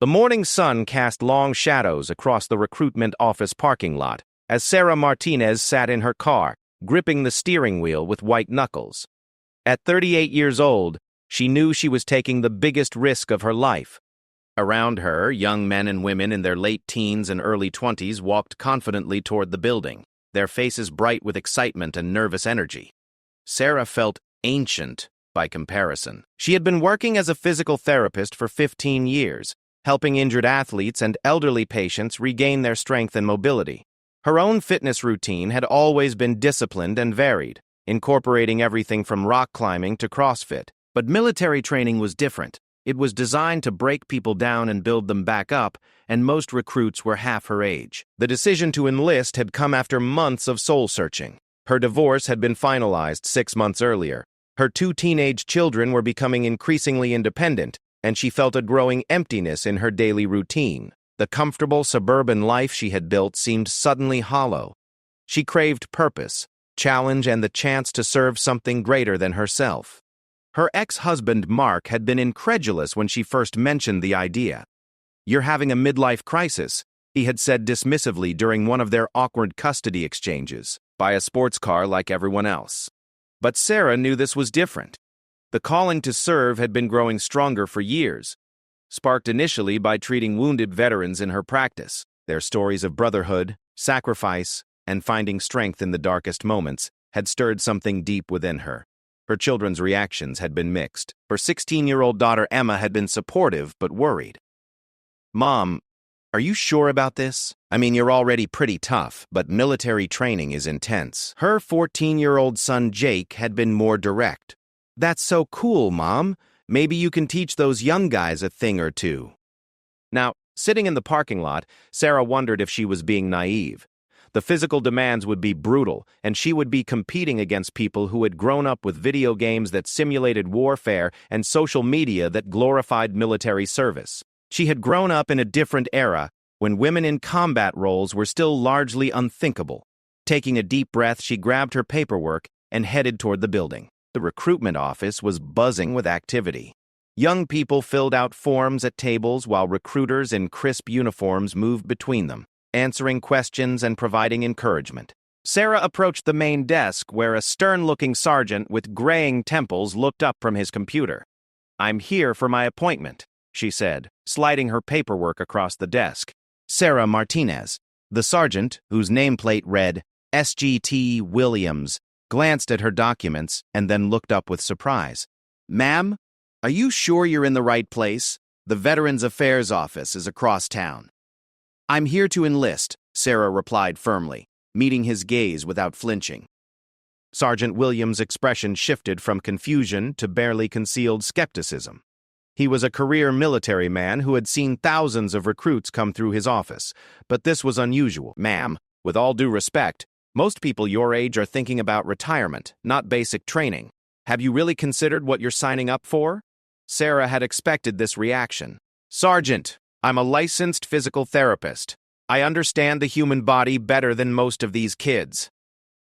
The morning sun cast long shadows across the recruitment office parking lot as Sarah Martinez sat in her car, gripping the steering wheel with white knuckles. At 38 years old, she knew she was taking the biggest risk of her life. Around her, young men and women in their late teens and early 20s walked confidently toward the building, their faces bright with excitement and nervous energy. Sarah felt ancient by comparison. She had been working as a physical therapist for 15 years, helping injured athletes and elderly patients regain their strength and mobility. Her own fitness routine had always been disciplined and varied, incorporating everything from rock climbing to CrossFit. But military training was different. It was designed to break people down and build them back up, and most recruits were half her age. The decision to enlist had come after months of soul-searching. Her divorce had been finalized 6 months earlier. Her 2 teenage children were becoming increasingly independent, and she felt a growing emptiness in her daily routine. The comfortable suburban life she had built seemed suddenly hollow. She craved purpose, challenge, and the chance to serve something greater than herself. Her ex-husband, Mark, had been incredulous when she first mentioned the idea. "You're having a midlife crisis," he had said dismissively during one of their awkward custody exchanges. "Buy a sports car like everyone else." But Sarah knew this was different. The calling to serve had been growing stronger for years, sparked initially by treating wounded veterans in her practice. Their stories of brotherhood, sacrifice, and finding strength in the darkest moments had stirred something deep within her. Her children's reactions had been mixed. Her 16-year-old daughter Emma had been supportive but worried. "Mom, are you sure about this? I mean, you're already pretty tough, but military training is intense." Her 14-year-old son Jake had been more direct. "That's so cool, Mom. Maybe you can teach those young guys a thing or two." Now, sitting in the parking lot, Sarah wondered if she was being naive. The physical demands would be brutal, and she would be competing against people who had grown up with video games that simulated warfare and social media that glorified military service. She had grown up in a different era, when women in combat roles were still largely unthinkable. Taking a deep breath, she grabbed her paperwork and headed toward the building. The recruitment office was buzzing with activity. Young people filled out forms at tables while recruiters in crisp uniforms moved between them, answering questions and providing encouragement. Sarah approached the main desk where a stern-looking sergeant with graying temples looked up from his computer. "I'm here for my appointment," she said, sliding her paperwork across the desk. Sarah Martinez. The sergeant, whose nameplate read SGT Williams, glanced at her documents and then looked up with surprise. "Ma'am, are you sure you're in the right place? The Veterans Affairs office is across town." "I'm here to enlist," Sarah replied firmly, meeting his gaze without flinching. Sergeant Williams' expression shifted from confusion to barely concealed skepticism. He was a career military man who had seen thousands of recruits come through his office, but this was unusual. "Ma'am, with all due respect, most people your age are thinking about retirement, not basic training. Have you really considered what you're signing up for?" Sarah had expected this reaction. "Sergeant, I'm a licensed physical therapist. I understand the human body better than most of these kids.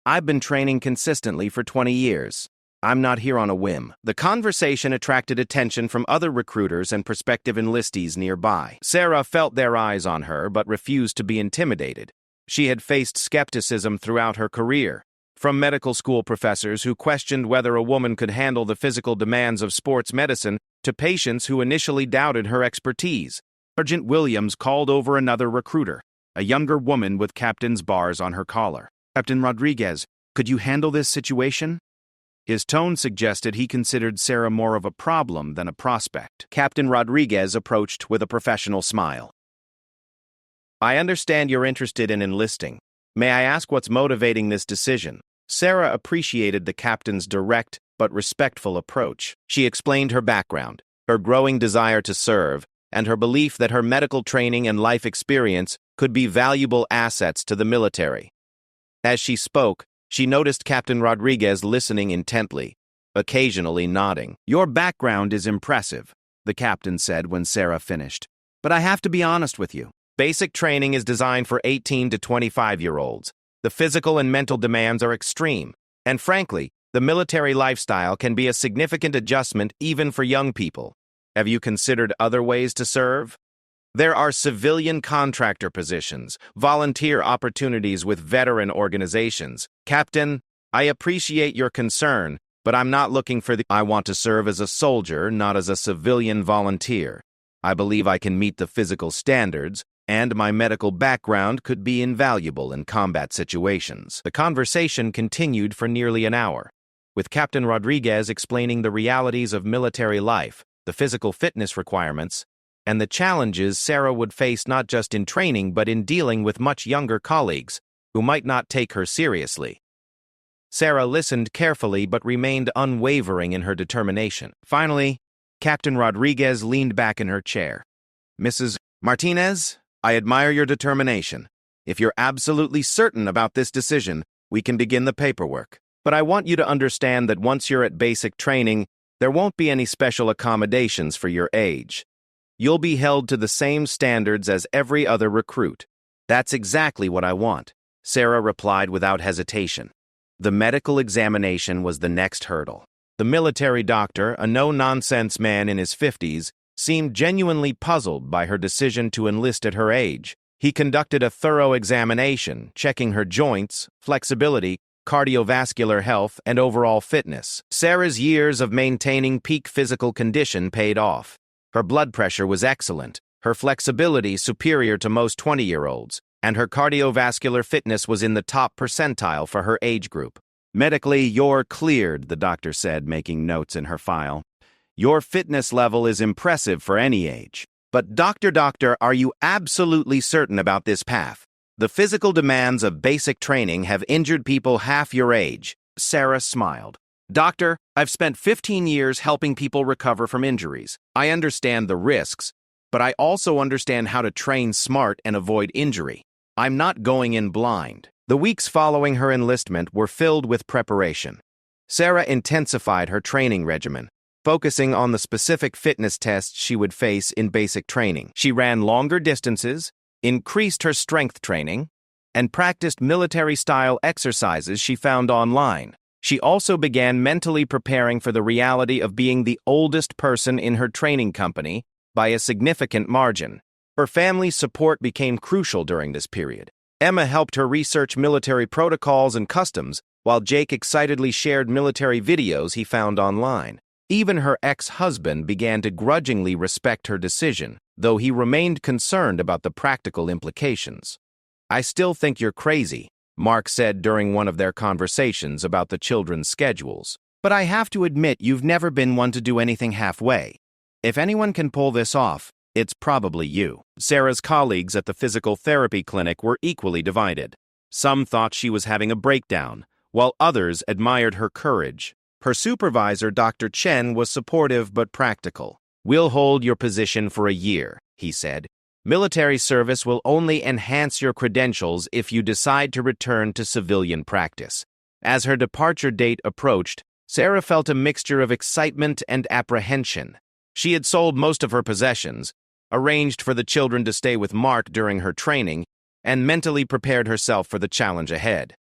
I've been training consistently for 20 years. I'm not here on a whim." The conversation attracted attention from other recruiters and prospective enlistees nearby. Sarah felt their eyes on her but refused to be intimidated. She had faced skepticism throughout her career, from medical school professors who questioned whether a woman could handle the physical demands of sports medicine to patients who initially doubted her expertise. Sergeant Williams called over another recruiter, a younger woman with captain's bars on her collar. "Captain Rodriguez, could you handle this situation?" His tone suggested he considered Sarah more of a problem than a prospect. Captain Rodriguez approached with a professional smile. "I understand you're interested in enlisting. May I ask what's motivating this decision?" Sarah appreciated the captain's direct but respectful approach. She explained her background, her growing desire to serve, and her belief that her medical training and life experience could be valuable assets to the military. As she spoke, she noticed Captain Rodriguez listening intently, occasionally nodding. "Your background is impressive," the captain said when Sarah finished. "But I have to be honest with you. Basic training is designed for 18 to 25-year-olds. The physical and mental demands are extreme, and frankly, the military lifestyle can be a significant adjustment even for young people. Have you considered other ways to serve?" There are civilian contractor positions, volunteer opportunities with veteran organizations. Captain, I appreciate your concern, but I'm not looking for I want to serve as a soldier, not as a civilian volunteer. I believe I can meet the physical standards, and my medical background could be invaluable in combat situations. The conversation continued for nearly an hour, with Captain Rodriguez explaining the realities of military life, the physical fitness requirements, and the challenges Sarah would face not just in training but in dealing with much younger colleagues who might not take her seriously. Sarah listened carefully but remained unwavering in her determination. Finally, Captain Rodriguez leaned back in her chair. Mrs. Martinez, I admire your determination. If you're absolutely certain about this decision, we can begin the paperwork. But I want you to understand that once you're at basic training, there won't be any special accommodations for your age. You'll be held to the same standards as every other recruit. That's exactly what I want, Sarah replied without hesitation. The medical examination was the next hurdle. The military doctor, a no-nonsense man in his 50s, seemed genuinely puzzled by her decision to enlist at her age. He conducted a thorough examination, checking her joints, flexibility, cardiovascular health, and overall fitness. Sarah's years of maintaining peak physical condition paid off. Her blood pressure was excellent, her flexibility superior to most 20-year-olds, and her cardiovascular fitness was in the top percentile for her age group. Medically, you're cleared, the doctor said, making notes in her file. Your fitness level is impressive for any age. But Doctor, are you absolutely certain about this path? The physical demands of basic training have injured people half your age. Sarah smiled. Doctor, I've spent 15 years helping people recover from injuries. I understand the risks, but I also understand how to train smart and avoid injury. I'm not going in blind. The weeks following her enlistment were filled with preparation. Sarah intensified her training regimen, focusing on the specific fitness tests she would face in basic training. She ran longer distances, increased her strength training, and practiced military-style exercises she found online. She also began mentally preparing for the reality of being the oldest person in her training company by a significant margin. Her family's support became crucial during this period. Emma helped her research military protocols and customs, while Jake excitedly shared military videos he found online. Even her ex-husband began to grudgingly respect her decision, though he remained concerned about the practical implications. I still think you're crazy, Mark said during one of their conversations about the children's schedules. But I have to admit you've never been one to do anything halfway. If anyone can pull this off, it's probably you. Sarah's colleagues at the physical therapy clinic were equally divided. Some thought she was having a breakdown, while others admired her courage. Her supervisor, Dr. Chen, was supportive but practical. We'll hold your position for a year, he said. Military service will only enhance your credentials if you decide to return to civilian practice. As her departure date approached, Sarah felt a mixture of excitement and apprehension. She had sold most of her possessions, arranged for the children to stay with Mark during her training, and mentally prepared herself for the challenge ahead.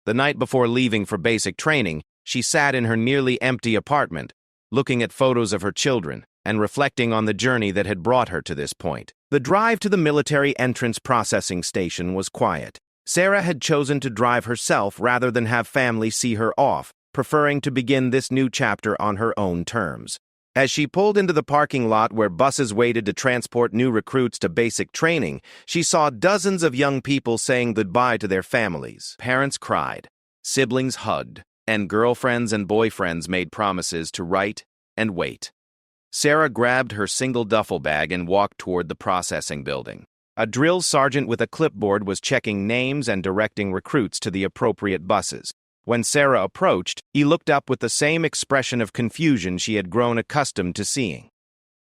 The night before leaving for basic training, she sat in her nearly empty apartment, looking at photos of her children and reflecting on the journey that had brought her to this point. The drive to the military entrance processing station was quiet. Sarah had chosen to drive herself rather than have family see her off, preferring to begin this new chapter on her own terms. As she pulled into the parking lot where buses waited to transport new recruits to basic training, she saw dozens of young people saying goodbye to their families. Parents cried, siblings hugged, and girlfriends and boyfriends made promises to write and wait. Sarah grabbed her single duffel bag and walked toward the processing building. A drill sergeant with a clipboard was checking names and directing recruits to the appropriate buses. When Sarah approached, he looked up with the same expression of confusion she had grown accustomed to seeing.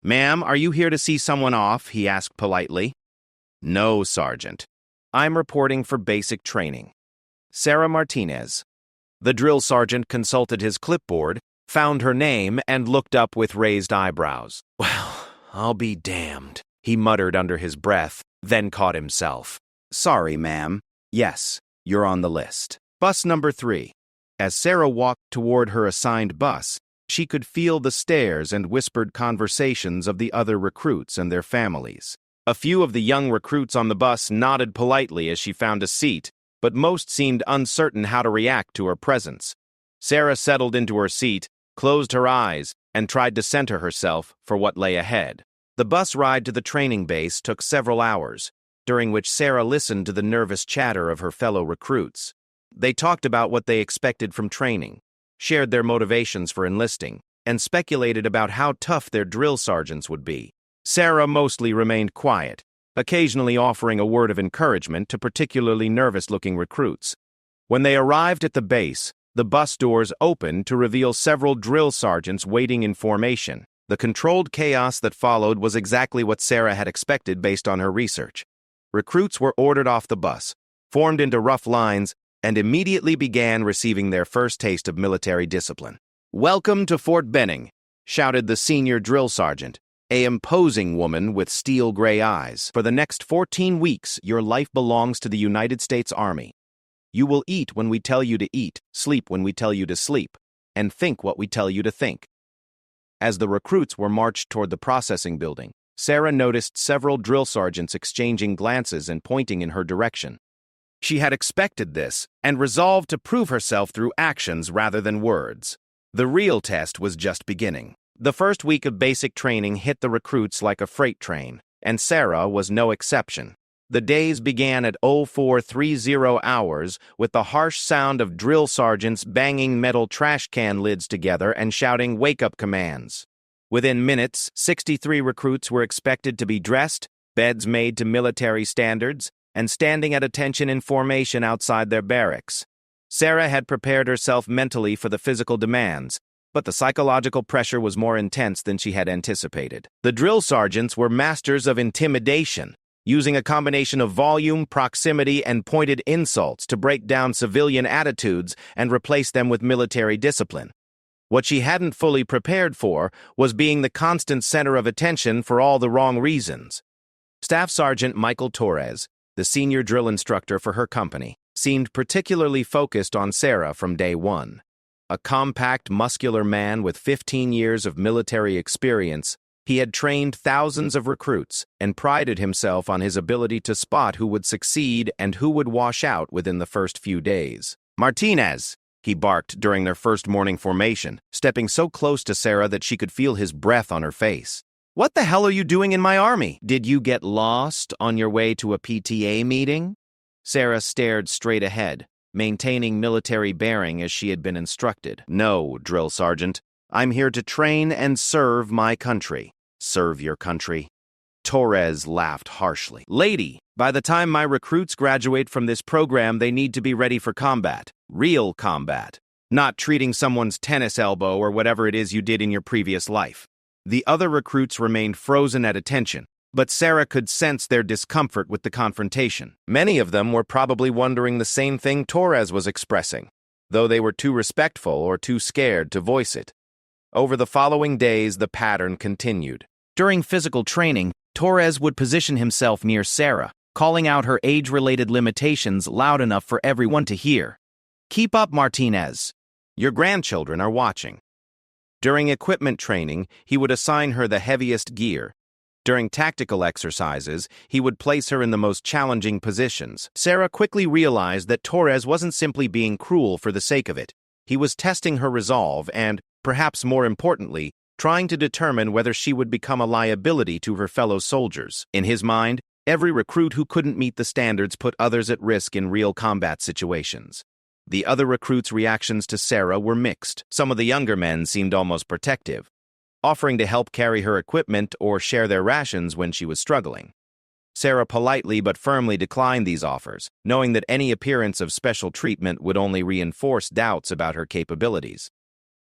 "Ma'am, are you here to see someone off?" he asked politely. "No, Sergeant. I'm reporting for basic training. Sarah Martinez." The drill sergeant consulted his clipboard, found her name, and looked up with raised eyebrows. "Well, I'll be damned," he muttered under his breath, then caught himself. "Sorry, ma'am. Yes, you're on the list. Bus number 3. As Sarah walked toward her assigned bus, she could feel the stares and whispered conversations of the other recruits and their families. A few of the young recruits on the bus nodded politely as she found a seat, but most seemed uncertain how to react to her presence. Sarah settled into her seat, closed her eyes, and tried to center herself for what lay ahead. The bus ride to the training base took several hours, during which Sarah listened to the nervous chatter of her fellow recruits. They talked about what they expected from training, shared their motivations for enlisting, and speculated about how tough their drill sergeants would be. Sarah mostly remained quiet, occasionally offering a word of encouragement to particularly nervous-looking recruits. When they arrived at the base, the bus doors opened to reveal several drill sergeants waiting in formation. The controlled chaos that followed was exactly what Sarah had expected based on her research. Recruits were ordered off the bus, formed into rough lines, and immediately began receiving their first taste of military discipline. "Welcome to Fort Benning," shouted the senior drill sergeant, an imposing woman with steel gray eyes. "For the next 14 weeks, your life belongs to the United States Army. You will eat when we tell you to eat, sleep when we tell you to sleep, and think what we tell you to think." As the recruits were marched toward the processing building, Sarah noticed several drill sergeants exchanging glances and pointing in her direction. She had expected this and resolved to prove herself through actions rather than words. The real test was just beginning. The first week of basic training hit the recruits like a freight train, and Sarah was no exception. The days began at 0430 hours with the harsh sound of drill sergeants banging metal trash can lids together and shouting wake-up commands. Within minutes, 63 recruits were expected to be dressed, beds made to military standards, and standing at attention in formation outside their barracks. Sarah had prepared herself mentally for the physical demands, but the psychological pressure was more intense than she had anticipated. The drill sergeants were masters of intimidation, using a combination of volume, proximity, and pointed insults to break down civilian attitudes and replace them with military discipline. What she hadn't fully prepared for was being the constant center of attention for all the wrong reasons. Staff Sergeant Michael Torres, the senior drill instructor for her company, seemed particularly focused on Sarah from day one. A compact, muscular man with 15 years of military experience, he had trained thousands of recruits and prided himself on his ability to spot who would succeed and who would wash out within the first few days. "Martinez!" he barked during their first morning formation, stepping so close to Sarah that she could feel his breath on her face. "What the hell are you doing in my army? Did you get lost on your way to a PTA meeting?" Sarah stared straight ahead, maintaining military bearing as she had been instructed. "No, drill sergeant. I'm here to train and serve my country." "Serve your country?" Torres laughed harshly. "Lady, by the time my recruits graduate from this program, they need to be ready for combat. Real combat. Not treating someone's tennis elbow or whatever it is you did in your previous life." The other recruits remained frozen at attention, but Sarah could sense their discomfort with the confrontation. Many of them were probably wondering the same thing Torres was expressing, though they were too respectful or too scared to voice it. Over the following days, the pattern continued. During physical training, Torres would position himself near Sarah, calling out her age-related limitations loud enough for everyone to hear. "Keep up, Martinez. Your grandchildren are watching." During equipment training, he would assign her the heaviest gear. During tactical exercises, he would place her in the most challenging positions. Sarah quickly realized that Torres wasn't simply being cruel for the sake of it. He was testing her resolve and, perhaps more importantly, trying to determine whether she would become a liability to her fellow soldiers. In his mind, every recruit who couldn't meet the standards put others at risk in real combat situations. The other recruits' reactions to Sarah were mixed. Some of the younger men seemed almost protective, offering to help carry her equipment or share their rations when she was struggling. Sarah politely but firmly declined these offers, knowing that any appearance of special treatment would only reinforce doubts about her capabilities.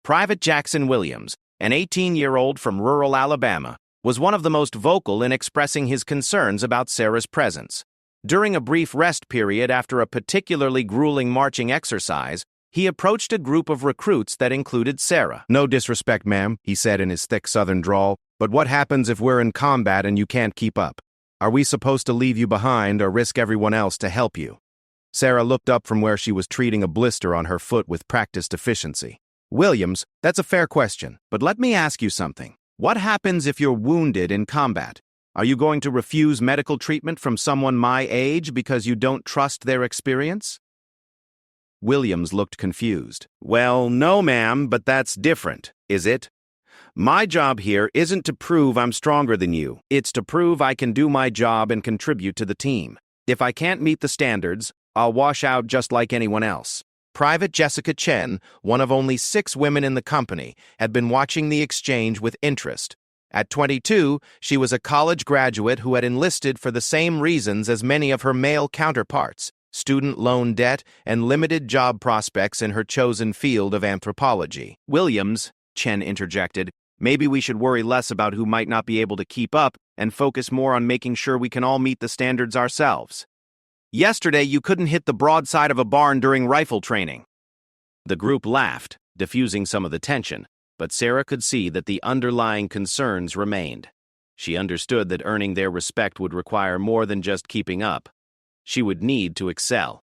Private Jackson Williams, an 18-year-old from rural Alabama, was one of the most vocal in expressing his concerns about Sarah's presence. During a brief rest period after a particularly grueling marching exercise, he approached a group of recruits that included Sarah. "No disrespect, ma'am," he said in his thick southern drawl, "but what happens if we're in combat and you can't keep up? Are we supposed to leave you behind or risk everyone else to help you?" Sarah looked up from where she was treating a blister on her foot with practiced efficiency. "Williams, that's a fair question, but let me ask you something. What happens if you're wounded in combat? Are you going to refuse medical treatment from someone my age because you don't trust their experience? Williams looked confused. Well, no, ma'am, but that's different, is it? My job here isn't to prove I'm stronger than you. It's to prove I can do my job and contribute to the team. If I can't meet the standards, I'll wash out just like anyone else. Private Jessica Chen, one of only 6 women in the company, had been watching the exchange with interest. At 22, she was a college graduate who had enlisted for the same reasons as many of her male counterparts: student loan debt and limited job prospects in her chosen field of anthropology. Williams, Chen interjected, maybe we should worry less about who might not be able to keep up and focus more on making sure we can all meet the standards ourselves. Yesterday, you couldn't hit the broadside of a barn during rifle training. The group laughed, diffusing some of the tension, but Sarah could see that the underlying concerns remained. She understood that earning their respect would require more than just keeping up. She would need to excel.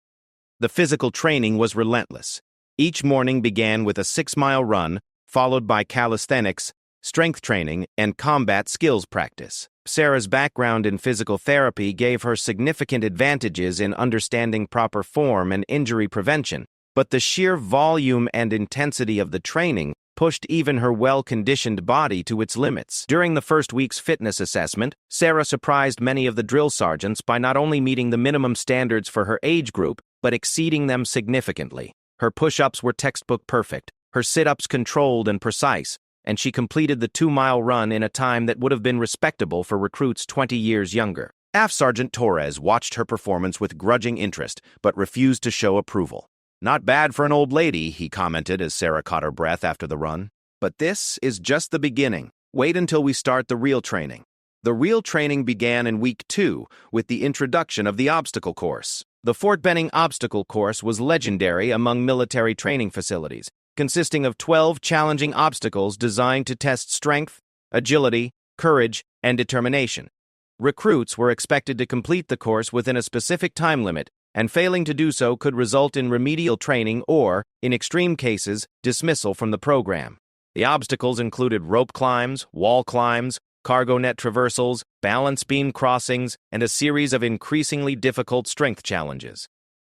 The physical training was relentless. Each morning began with a 6-mile run, followed by calisthenics, strength training, and combat skills practice. Sarah's background in physical therapy gave her significant advantages in understanding proper form and injury prevention, but the sheer volume and intensity of the training pushed even her well-conditioned body to its limits. During the first week's fitness assessment, Sarah surprised many of the drill sergeants by not only meeting the minimum standards for her age group, but exceeding them significantly. Her push-ups were textbook perfect, her sit-ups controlled and precise, and she completed the 2-mile run in a time that would have been respectable for recruits 20 years younger. Staff Sergeant Torres watched her performance with grudging interest, but refused to show approval. Not bad for an old lady, he commented as Sarah caught her breath after the run. But this is just the beginning. Wait until we start the real training. The real training began in week 2 with the introduction of the obstacle course. The Fort Benning obstacle course was legendary among military training facilities, consisting of 12 challenging obstacles designed to test strength, agility, courage, and determination. Recruits were expected to complete the course within a specific time limit, and failing to do so could result in remedial training or, in extreme cases, dismissal from the program. The obstacles included rope climbs, wall climbs, cargo net traversals, balance beam crossings, and a series of increasingly difficult strength challenges.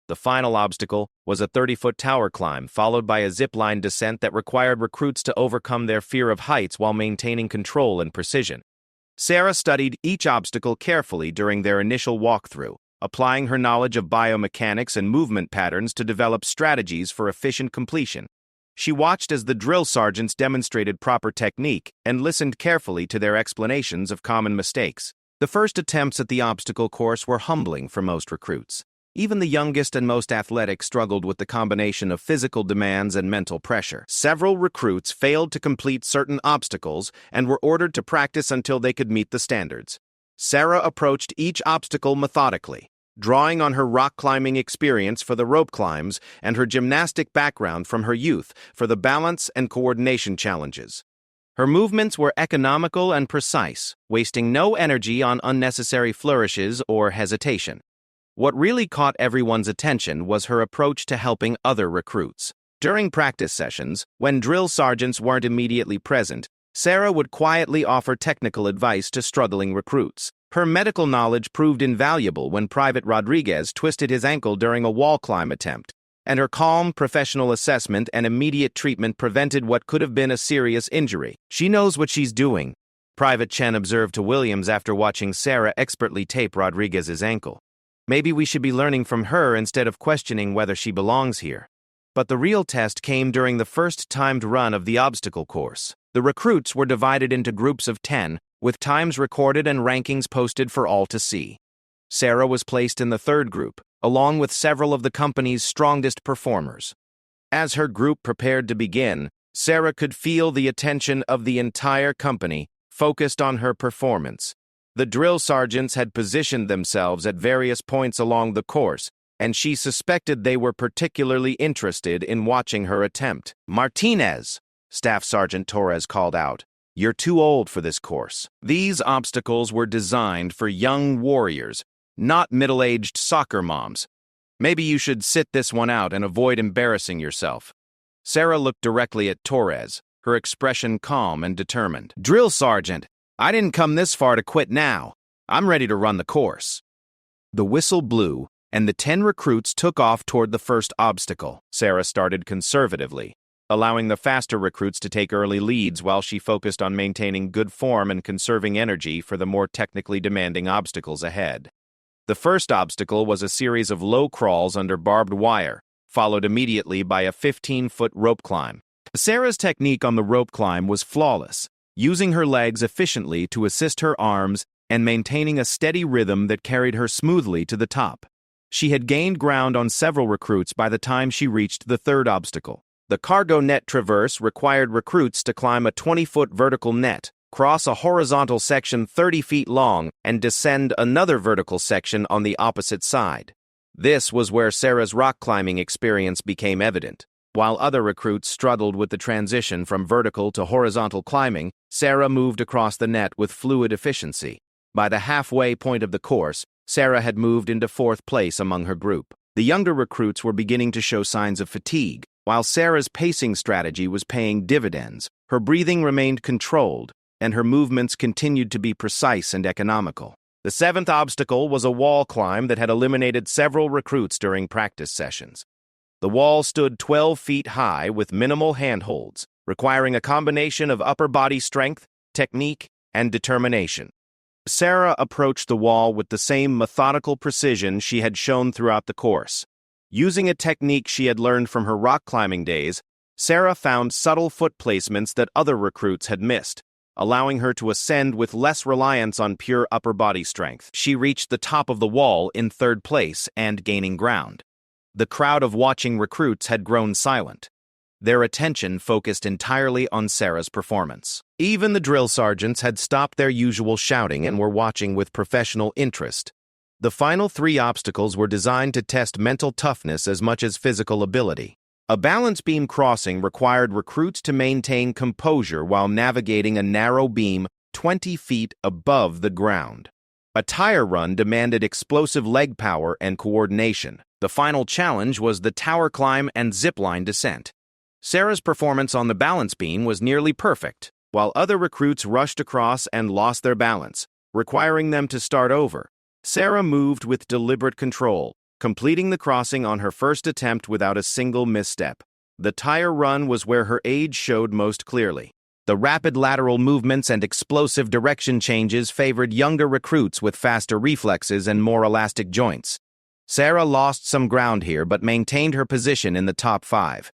The final obstacle was a 30-foot tower climb, followed by a zip-line descent that required recruits to overcome their fear of heights while maintaining control and precision. Sarah studied each obstacle carefully during their initial walkthrough, applying her knowledge of biomechanics and movement patterns to develop strategies for efficient completion. She watched as the drill sergeants demonstrated proper technique and listened carefully to their explanations of common mistakes. The first attempts at the obstacle course were humbling for most recruits. Even the youngest and most athletic struggled with the combination of physical demands and mental pressure. Several recruits failed to complete certain obstacles and were ordered to practice until they could meet the standards. Sarah approached each obstacle methodically, drawing on her rock climbing experience for the rope climbs and her gymnastic background from her youth for the balance and coordination challenges. Her movements were economical and precise, wasting no energy on unnecessary flourishes or hesitation. What really caught everyone's attention was her approach to helping other recruits. During practice sessions, when drill sergeants weren't immediately present, Sarah would quietly offer technical advice to struggling recruits. Her medical knowledge proved invaluable when Private Rodriguez twisted his ankle during a wall climb attempt, and her calm, professional assessment and immediate treatment prevented what could have been a serious injury. She knows what she's doing, Private Chen observed to Williams after watching Sarah expertly tape Rodriguez's ankle. Maybe we should be learning from her instead of questioning whether she belongs here. But the real test came during the first timed run of the obstacle course. The recruits were divided into groups of 10, with times recorded and rankings posted for all to see. Sarah was placed in the third group, along with several of the company's strongest performers. As her group prepared to begin, Sarah could feel the attention of the entire company focused on her performance. The drill sergeants had positioned themselves at various points along the course, and she suspected they were particularly interested in watching her attempt. "Martinez," Staff Sergeant Torres called out, "you're too old for this course." These obstacles were designed for young warriors, not middle-aged soccer moms. Maybe you should sit this one out and avoid embarrassing yourself. Sarah looked directly at Torres, her expression calm and determined. "Drill sergeant, I didn't come this far to quit now. I'm ready to run the course." The whistle blew, and the 10 recruits took off toward the first obstacle. Sarah started conservatively, allowing the faster recruits to take early leads while she focused on maintaining good form and conserving energy for the more technically demanding obstacles ahead. The first obstacle was a series of low crawls under barbed wire, followed immediately by a 15-foot rope climb. Sarah's technique on the rope climb was flawless, using her legs efficiently to assist her arms and maintaining a steady rhythm that carried her smoothly to the top. She had gained ground on several recruits by the time she reached the third obstacle. The cargo net traverse required recruits to climb a 20-foot vertical net, cross a horizontal section 30 feet long, and descend another vertical section on the opposite side. This was where Sarah's rock climbing experience became evident. While other recruits struggled with the transition from vertical to horizontal climbing, Sarah moved across the net with fluid efficiency. By the halfway point of the course, Sarah had moved into fourth place among her group. The younger recruits were beginning to show signs of fatigue, while Sarah's pacing strategy was paying dividends. Her breathing remained controlled, and her movements continued to be precise and economical. The seventh obstacle was a wall climb that had eliminated several recruits during practice sessions. The wall stood 12 feet high with minimal handholds, requiring a combination of upper body strength, technique, and determination. Sarah approached the wall with the same methodical precision she had shown throughout the course. Using a technique she had learned from her rock climbing days, Sarah found subtle foot placements that other recruits had missed, allowing her to ascend with less reliance on pure upper body strength. She reached the top of the wall in third place and gaining ground. The crowd of watching recruits had grown silent, their attention focused entirely on Sarah's performance. Even the drill sergeants had stopped their usual shouting and were watching with professional interest. The final 3 obstacles were designed to test mental toughness as much as physical ability. A balance beam crossing required recruits to maintain composure while navigating a narrow beam 20 feet above the ground. A tire run demanded explosive leg power and coordination. The final challenge was the tower climb and zipline descent. Sarah's performance on the balance beam was nearly perfect, while other recruits rushed across and lost their balance, requiring them to start over. Sarah moved with deliberate control, completing the crossing on her first attempt without a single misstep. The tire run was where her age showed most clearly. The rapid lateral movements and explosive direction changes favored younger recruits with faster reflexes and more elastic joints. Sarah lost some ground here but maintained her position in the top 5.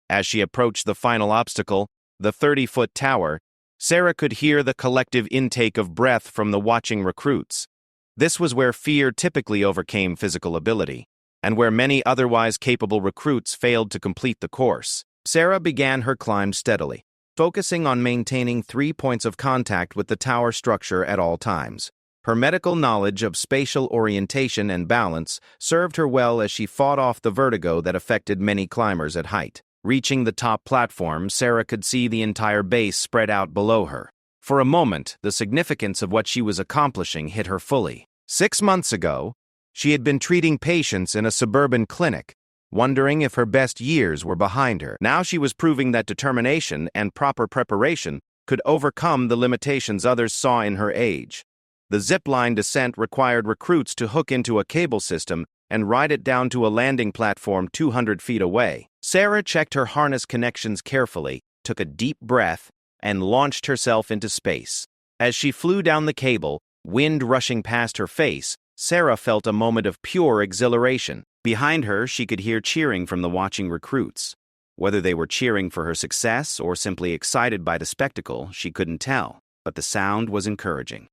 As she approached the final obstacle, the 30-foot tower, Sarah could hear the collective intake of breath from the watching recruits. This was where fear typically overcame physical ability, and where many otherwise capable recruits failed to complete the course. Sarah began her climb steadily, focusing on maintaining 3 points of contact with the tower structure at all times. Her medical knowledge of spatial orientation and balance served her well as she fought off the vertigo that affected many climbers at height. Reaching the top platform, Sarah could see the entire base spread out below her. For a moment, the significance of what she was accomplishing hit her fully. 6 months ago, she had been treating patients in a suburban clinic, wondering if her best years were behind her. Now she was proving that determination and proper preparation could overcome the limitations others saw in her age. The zipline descent required recruits to hook into a cable system and ride it down to a landing platform 200 feet away. Sarah checked her harness connections carefully, took a deep breath, and launched herself into space. As she flew down the cable, wind rushing past her face, Sarah felt a moment of pure exhilaration. Behind her, she could hear cheering from the watching recruits. Whether they were cheering for her success or simply excited by the spectacle, she couldn't tell, but the sound was encouraging.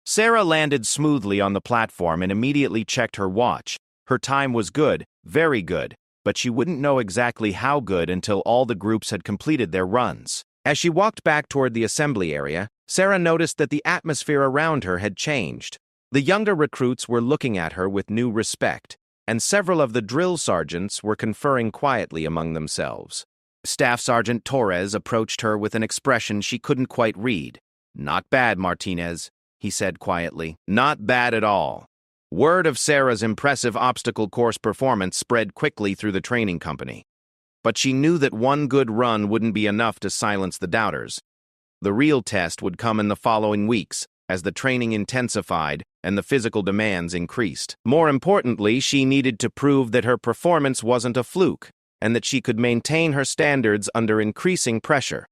Sarah landed smoothly on the platform and immediately checked her watch. Her time was good, very good, but she wouldn't know exactly how good until all the groups had completed their runs. As she walked back toward the assembly area, Sarah noticed that the atmosphere around her had changed. The younger recruits were looking at her with new respect, and several of the drill sergeants were conferring quietly among themselves. Staff Sergeant Torres approached her with an expression she couldn't quite read. "Not bad, Martinez," he said quietly. "Not bad at all." Word of Sarah's impressive obstacle course performance spread quickly through the training company. But she knew that one good run wouldn't be enough to silence the doubters. The real test would come in the following weeks, as the training intensified and the physical demands increased. More importantly, she needed to prove that her performance wasn't a fluke and that she could maintain her standards under increasing pressure.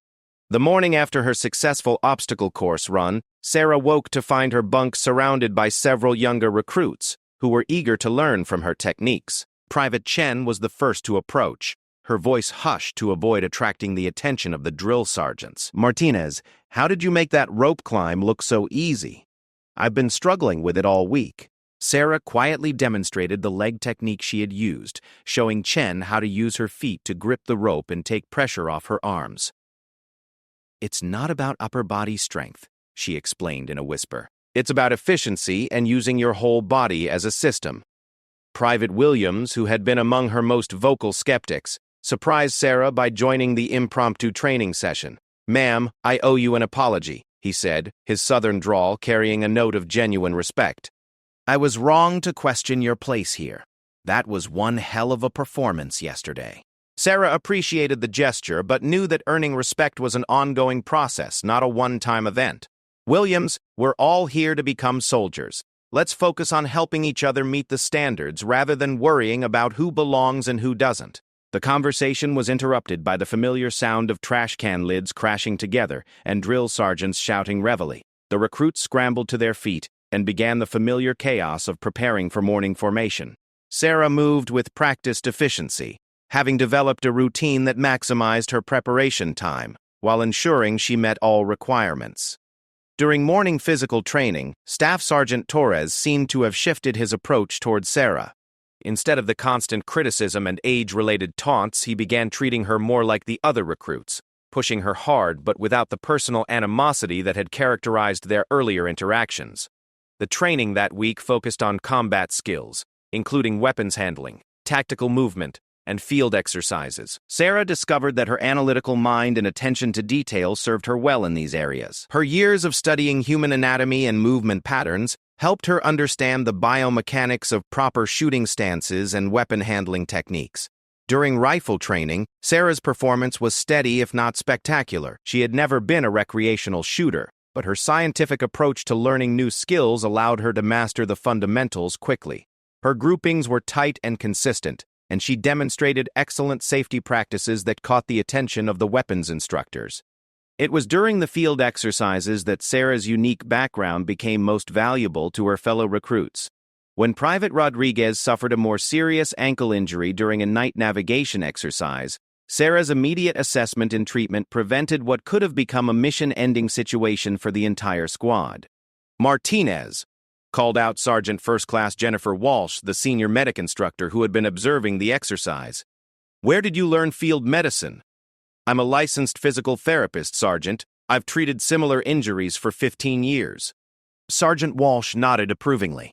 The morning after her successful obstacle course run, Sarah woke to find her bunk surrounded by several younger recruits who were eager to learn from her techniques. Private Chen was the first to approach, her voice hushed to avoid attracting the attention of the drill sergeants. "Martinez, how did you make that rope climb look so easy? I've been struggling with it all week." Sarah quietly demonstrated the leg technique she had used, showing Chen how to use her feet to grip the rope and take pressure off her arms. "It's not about upper body strength," she explained in a whisper. "It's about efficiency and using your whole body as a system." Private Williams, who had been among her most vocal skeptics, surprised Sarah by joining the impromptu training session. "Ma'am, I owe you an apology," he said, his southern drawl carrying a note of genuine respect. "I was wrong to question your place here. That was one hell of a performance yesterday." Sarah appreciated the gesture, but knew that earning respect was an ongoing process, not a one-time event. "Williams, we're all here to become soldiers. Let's focus on helping each other meet the standards rather than worrying about who belongs and who doesn't." The conversation was interrupted by the familiar sound of trash can lids crashing together and drill sergeants shouting reveille. The recruits scrambled to their feet and began the familiar chaos of preparing for morning formation. Sarah moved with practiced efficiency, having developed a routine that maximized her preparation time while ensuring she met all requirements. During morning physical training, Staff Sergeant Torres seemed to have shifted his approach toward Sarah. Instead of the constant criticism and age-related taunts, he began treating her more like the other recruits, pushing her hard but without the personal animosity that had characterized their earlier interactions. The training that week focused on combat skills, including weapons handling, tactical movement, and field exercises. Sarah discovered that her analytical mind and attention to detail served her well in these areas. Her years of studying human anatomy and movement patterns helped her understand the biomechanics of proper shooting stances and weapon handling techniques. During rifle training, Sarah's performance was steady if not spectacular. She had never been a recreational shooter, but her scientific approach to learning new skills allowed her to master the fundamentals quickly. Her groupings were tight and consistent, and she demonstrated excellent safety practices that caught the attention of the weapons instructors. It was during the field exercises that Sarah's unique background became most valuable to her fellow recruits. When Private Rodriguez suffered a more serious ankle injury during a night navigation exercise, Sarah's immediate assessment and treatment prevented what could have become a mission-ending situation for the entire squad. "Martinez," called out Sergeant First Class Jennifer Walsh, the senior medic instructor who had been observing the exercise. "Where did you learn field medicine?" "I'm a licensed physical therapist, Sergeant. I've treated similar injuries for 15 years. Sergeant Walsh nodded approvingly.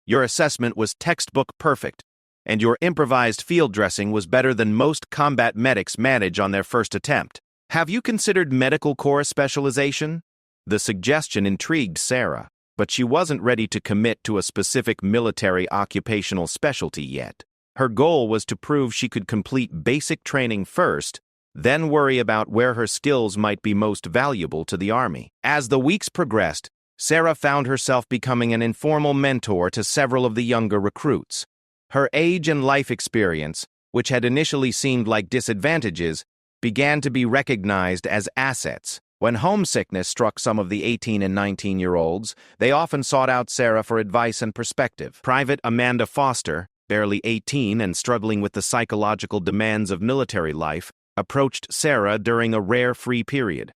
"Your assessment was textbook perfect, and your improvised field dressing was better than most combat medics manage on their first attempt. Have you considered medical corps specialization?" The suggestion intrigued Sarah, but she wasn't ready to commit to a specific military occupational specialty yet. Her goal was to prove she could complete basic training first, then worry about where her skills might be most valuable to the Army. As the weeks progressed, Sarah found herself becoming an informal mentor to several of the younger recruits. Her age and life experience, which had initially seemed like disadvantages, began to be recognized as assets. When homesickness struck some of the 18 and 19-year-olds, they often sought out Sarah for advice and perspective. Private Amanda Foster, barely 18 and struggling with the psychological demands of military life, approached Sarah during a rare free period.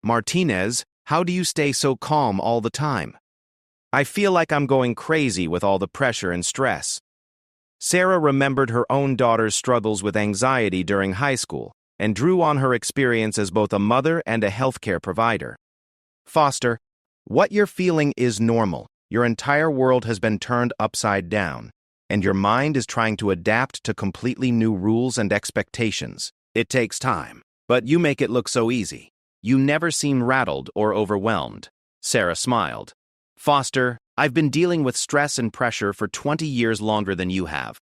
"Martinez, how do you stay so calm all the time? I feel like I'm going crazy with all the pressure and stress." Sarah remembered her own daughter's struggles with anxiety during high school and drew on her experience as both a mother and a healthcare provider. "Foster, what you're feeling is normal. Your entire world has been turned upside down, and your mind is trying to adapt to completely new rules and expectations. It takes time, but you make it look so easy. You never seem rattled or overwhelmed." Sarah smiled. "Foster, I've been dealing with stress and pressure for 20 years longer than you have.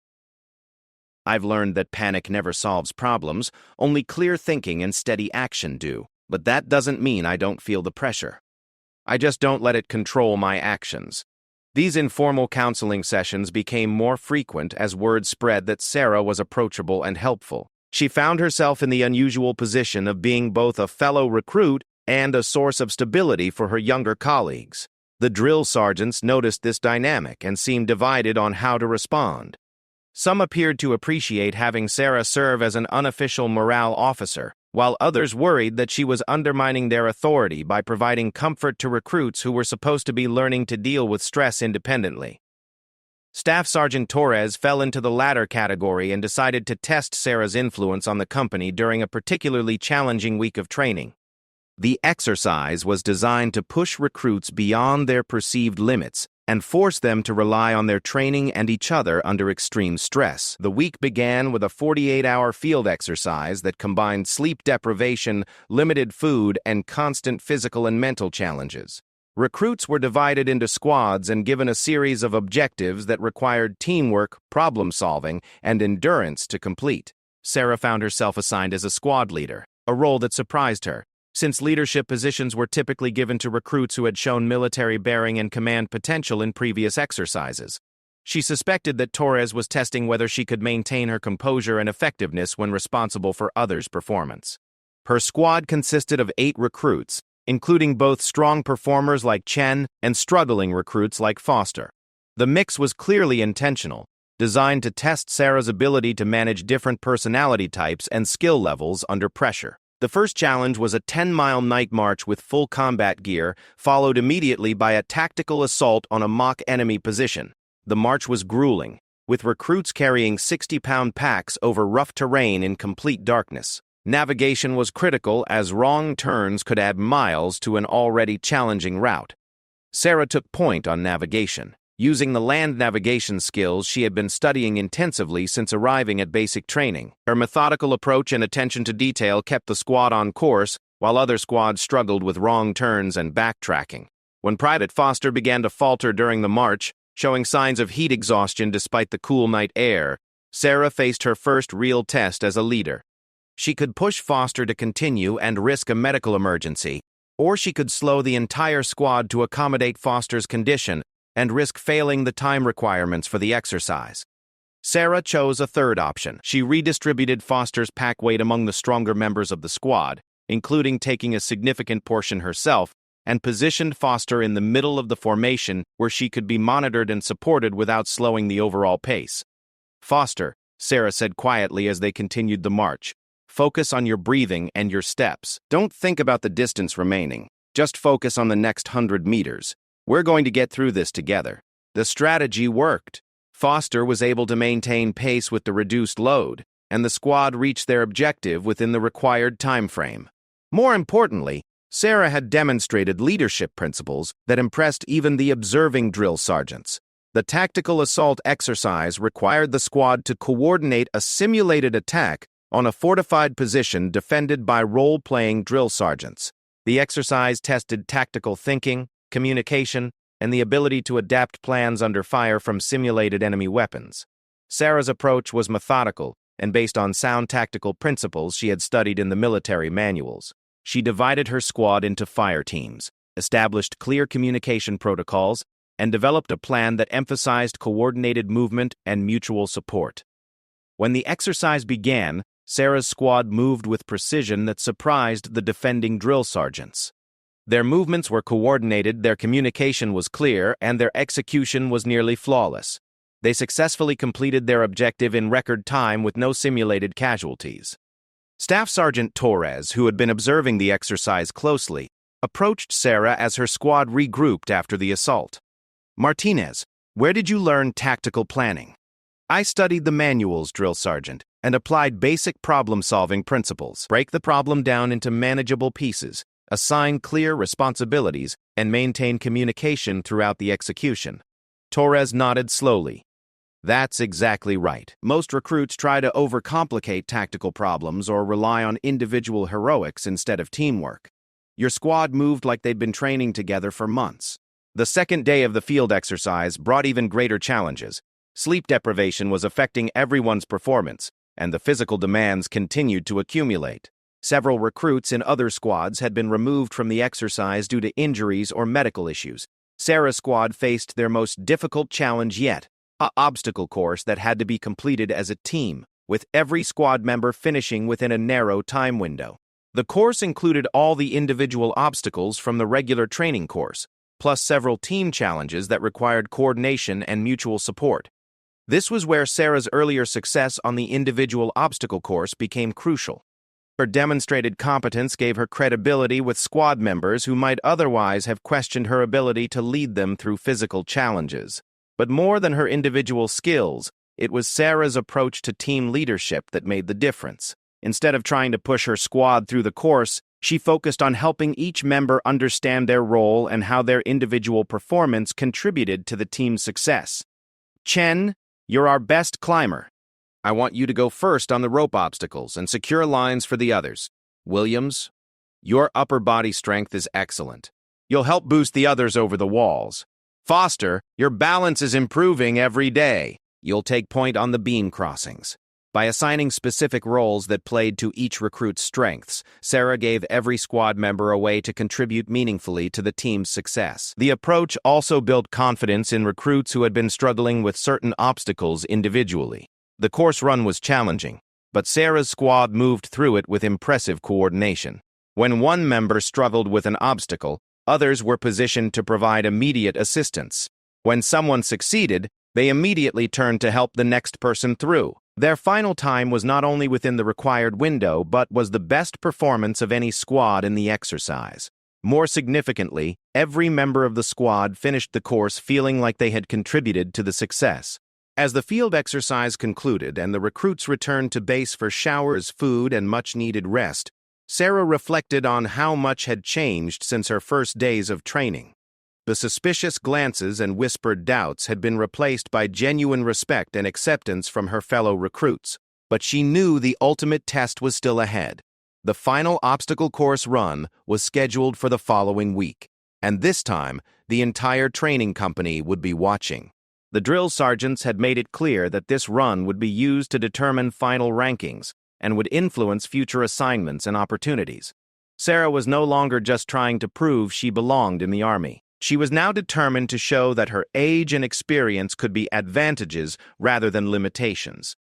I've learned that panic never solves problems, only clear thinking and steady action do. But that doesn't mean I don't feel the pressure. I just don't let it control my actions. These informal counseling sessions became more frequent as word spread that Sarah was approachable and helpful. She found herself in the unusual position of being both a fellow recruit and a source of stability for her younger colleagues. The drill sergeants noticed this dynamic and seemed divided on how to respond. Some appeared to appreciate having Sarah serve as an unofficial morale officer, while others worried that she was undermining their authority by providing comfort to recruits who were supposed to be learning to deal with stress independently. Staff Sergeant Torres fell into the latter category and decided to test Sarah's influence on the company during a particularly challenging week of training. The exercise was designed to push recruits beyond their perceived limits and force them to rely on their training and each other under extreme stress. The week began with a 48-hour field exercise that combined sleep deprivation, limited food, and constant physical and mental challenges. Recruits were divided into squads and given a series of objectives that required teamwork, problem-solving, and endurance to complete. Sarah found herself assigned as a squad leader, a role that surprised her, since leadership positions were typically given to recruits who had shown military bearing and command potential in previous exercises. She suspected that Torres was testing whether she could maintain her composure and effectiveness when responsible for others' performance. Her squad consisted of 8 recruits, including both strong performers like Chen and struggling recruits like Foster. The mix was clearly intentional, designed to test Sarah's ability to manage different personality types and skill levels under pressure. The first challenge was a 10-mile night march with full combat gear, followed immediately by a tactical assault on a mock enemy position. The march was grueling, with recruits carrying 60-pound packs over rough terrain in complete darkness. Navigation was critical as wrong turns could add miles to an already challenging route. Sarah took point on navigation, using the land navigation skills she had been studying intensively since arriving at basic training. Her methodical approach and attention to detail kept the squad on course, while other squads struggled with wrong turns and backtracking. When Private Foster began to falter during the march, showing signs of heat exhaustion despite the cool night air, Sarah faced her first real test as a leader. She could push Foster to continue and risk a medical emergency, or she could slow the entire squad to accommodate Foster's condition and risk failing the time requirements for the exercise. Sarah chose a third option. She redistributed Foster's pack weight among the stronger members of the squad, including taking a significant portion herself, and positioned Foster in the middle of the formation where she could be monitored and supported without slowing the overall pace. "Foster," Sarah said quietly as they continued the march, "focus on your breathing and your steps. Don't think about the distance remaining. Just focus on the next 100 meters. We're going to get through this together." The strategy worked. Foster was able to maintain pace with the reduced load, and the squad reached their objective within the required time frame. More importantly, Sarah had demonstrated leadership principles that impressed even the observing drill sergeants. The tactical assault exercise required the squad to coordinate a simulated attack on a fortified position defended by role-playing drill sergeants. The exercise tested tactical thinking, communication, and the ability to adapt plans under fire from simulated enemy weapons. Sarah's approach was methodical and based on sound tactical principles she had studied in the military manuals. She divided her squad into fire teams, established clear communication protocols, and developed a plan that emphasized coordinated movement and mutual support. When the exercise began, Sarah's squad moved with precision that surprised the defending drill sergeants. Their movements were coordinated, their communication was clear, and their execution was nearly flawless. They successfully completed their objective in record time with no simulated casualties. Staff Sergeant Torres, who had been observing the exercise closely, approached Sarah as her squad regrouped after the assault. "Martinez, where did you learn tactical planning?" "I studied the manuals, Drill Sergeant, and applied basic problem-solving principles. Break the problem down into manageable pieces, assign clear responsibilities, and maintain communication throughout the execution." Torres nodded slowly. "That's exactly right. Most recruits try to overcomplicate tactical problems or rely on individual heroics instead of teamwork. Your squad moved like they'd been training together for months." The second day of the field exercise brought even greater challenges. Sleep deprivation was affecting everyone's performance, and the physical demands continued to accumulate. Several recruits in other squads had been removed from the exercise due to injuries or medical issues. Sarah's squad faced their most difficult challenge yet, an obstacle course that had to be completed as a team, with every squad member finishing within a narrow time window. The course included all the individual obstacles from the regular training course, plus several team challenges that required coordination and mutual support. This was where Sarah's earlier success on the individual obstacle course became crucial. Her demonstrated competence gave her credibility with squad members who might otherwise have questioned her ability to lead them through physical challenges. But more than her individual skills, it was Sarah's approach to team leadership that made the difference. Instead of trying to push her squad through the course, she focused on helping each member understand their role and how their individual performance contributed to the team's success. Chen, you're our best climber. I want you to go first on the rope obstacles and secure lines for the others. Williams, your upper body strength is excellent. You'll help boost the others over the walls. Foster, your balance is improving every day. You'll take point on the beam crossings. By assigning specific roles that played to each recruit's strengths, Sarah gave every squad member a way to contribute meaningfully to the team's success. The approach also built confidence in recruits who had been struggling with certain obstacles individually. The course run was challenging, but Sarah's squad moved through it with impressive coordination. When one member struggled with an obstacle, others were positioned to provide immediate assistance. When someone succeeded, they immediately turned to help the next person through. Their final time was not only within the required window, but was the best performance of any squad in the exercise. More significantly, every member of the squad finished the course feeling like they had contributed to the success. As the field exercise concluded and the recruits returned to base for showers, food, and much-needed rest, Sarah reflected on how much had changed since her first days of training. The suspicious glances and whispered doubts had been replaced by genuine respect and acceptance from her fellow recruits, but she knew the ultimate test was still ahead. The final obstacle course run was scheduled for the following week, and this time, the entire training company would be watching. The drill sergeants had made it clear that this run would be used to determine final rankings and would influence future assignments and opportunities. Sarah was no longer just trying to prove she belonged in the Army. She was now determined to show that her age and experience could be advantages rather than limitations.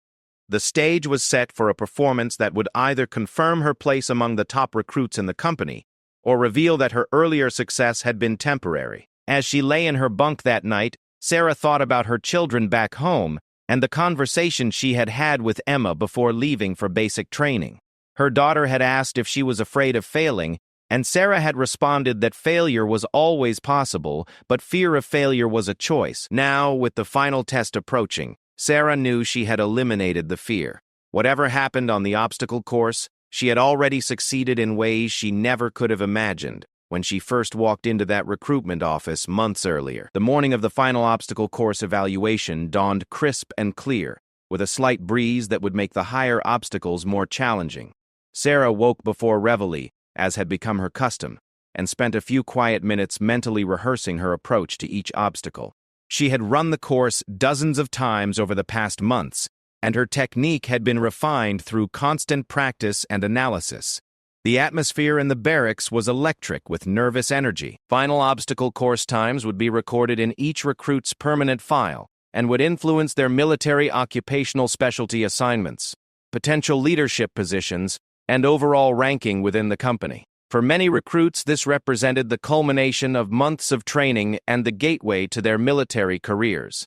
The stage was set for a performance that would either confirm her place among the top recruits in the company or reveal that her earlier success had been temporary. As she lay in her bunk that night, Sarah thought about her children back home and the conversation she had had with Emma before leaving for basic training. Her daughter had asked if she was afraid of failing, and Sarah had responded that failure was always possible, but fear of failure was a choice. Now, with the final test approaching, Sarah knew she had eliminated the fear. Whatever happened on the obstacle course, she had already succeeded in ways she never could have imagined when she first walked into that recruitment office months earlier. The morning of the final obstacle course evaluation dawned crisp and clear, with a slight breeze that would make the higher obstacles more challenging. Sarah woke before reveille, as had become her custom, and spent a few quiet minutes mentally rehearsing her approach to each obstacle. She had run the course dozens of times over the past months, and her technique had been refined through constant practice and analysis. The atmosphere in the barracks was electric with nervous energy. Final obstacle course times would be recorded in each recruit's permanent file and would influence their military occupational specialty assignments, potential leadership positions, and overall ranking within the company. For many recruits, this represented the culmination of months of training and the gateway to their military careers.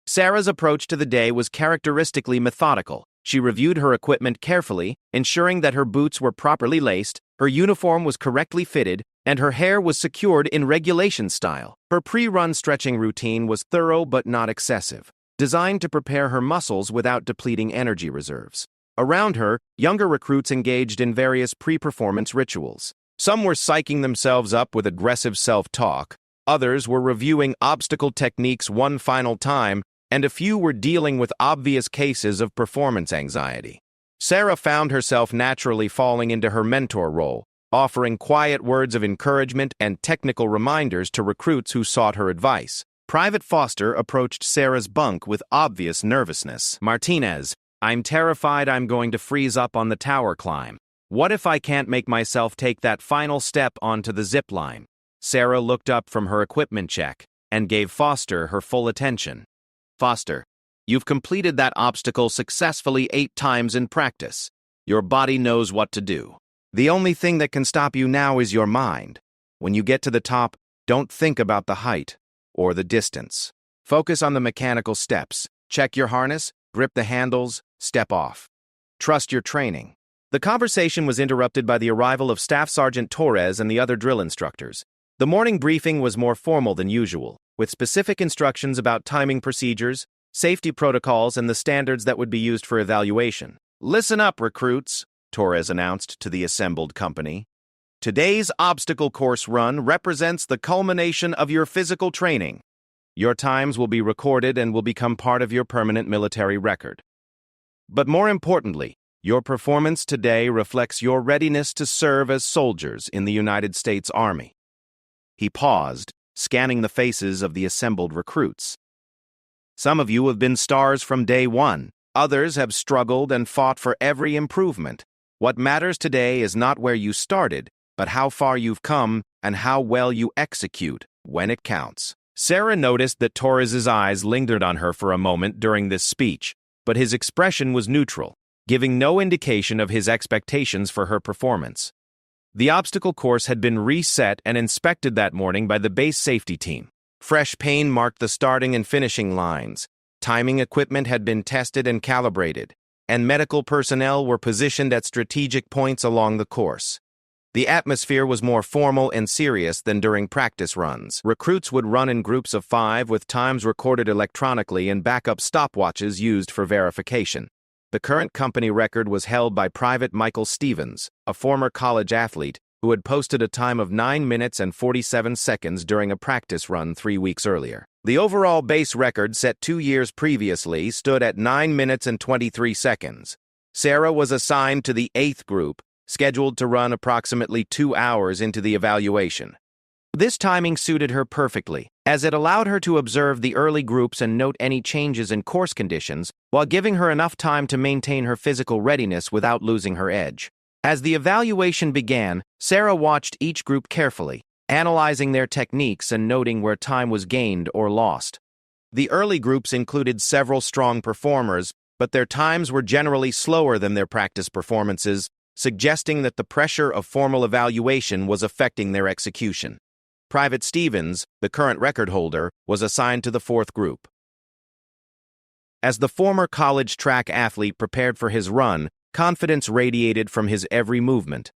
Sarah's approach to the day was characteristically methodical. She reviewed her equipment carefully, ensuring that her boots were properly laced, her uniform was correctly fitted, and her hair was secured in regulation style. Her pre-run stretching routine was thorough but not excessive, designed to prepare her muscles without depleting energy reserves. Around her, younger recruits engaged in various pre-performance rituals. Some were psyching themselves up with aggressive self-talk, others were reviewing obstacle techniques one final time, and a few were dealing with obvious cases of performance anxiety. Sarah found herself naturally falling into her mentor role, offering quiet words of encouragement and technical reminders to recruits who sought her advice. Private Foster approached Sarah's bunk with obvious nervousness. "Martinez, I'm terrified I'm going to freeze up on the tower climb. What if I can't make myself take that final step onto the zip line? Sarah looked up from her equipment check and gave Foster her full attention. Foster, you've completed that obstacle successfully 8 times in practice. Your body knows what to do. The only thing that can stop you now is your mind. When you get to the top, don't think about the height or the distance. Focus on the mechanical steps. Check your harness, grip the handles, step off. Trust your training. The conversation was interrupted by the arrival of Staff Sergeant Torres and the other drill instructors. The morning briefing was more formal than usual, with specific instructions about timing procedures, safety protocols, and the standards that would be used for evaluation. "Listen up, recruits," Torres announced to the assembled company. "Today's obstacle course run represents the culmination of your physical training. Your times will be recorded and will become part of your permanent military record. But more importantly, your performance today reflects your readiness to serve as soldiers in the United States Army." He paused, scanning the faces of the assembled recruits. "Some of you have been stars from day one. Others have struggled and fought for every improvement. What matters today is not where you started, but how far you've come and how well you execute when it counts." Sarah noticed that Torres's eyes lingered on her for a moment during this speech, but his expression was neutral, giving no indication of his expectations for her performance. The obstacle course had been reset and inspected that morning by the base safety team. Fresh paint marked the starting and finishing lines. Timing equipment had been tested and calibrated, and medical personnel were positioned at strategic points along the course. The atmosphere was more formal and serious than during practice runs. Recruits would run in groups of 5 with times recorded electronically and backup stopwatches used for verification. The current company record was held by Private Michael Stevens, a former college athlete who had posted a time of 9 minutes and 47 seconds during a practice run 3 weeks earlier. The overall base record set 2 years previously stood at 9 minutes and 23 seconds. Sarah was assigned to the 8th group, scheduled to run approximately 2 hours into the evaluation. This timing suited her perfectly, as it allowed her to observe the early groups and note any changes in course conditions, while giving her enough time to maintain her physical readiness without losing her edge. As the evaluation began, Sarah watched each group carefully, analyzing their techniques and noting where time was gained or lost. The early groups included several strong performers, but their times were generally slower than their practice performances, suggesting that the pressure of formal evaluation was affecting their execution. Private Stevens, the current record holder, was assigned to the 4th group. As the former college track athlete prepared for his run, confidence radiated from his every movement.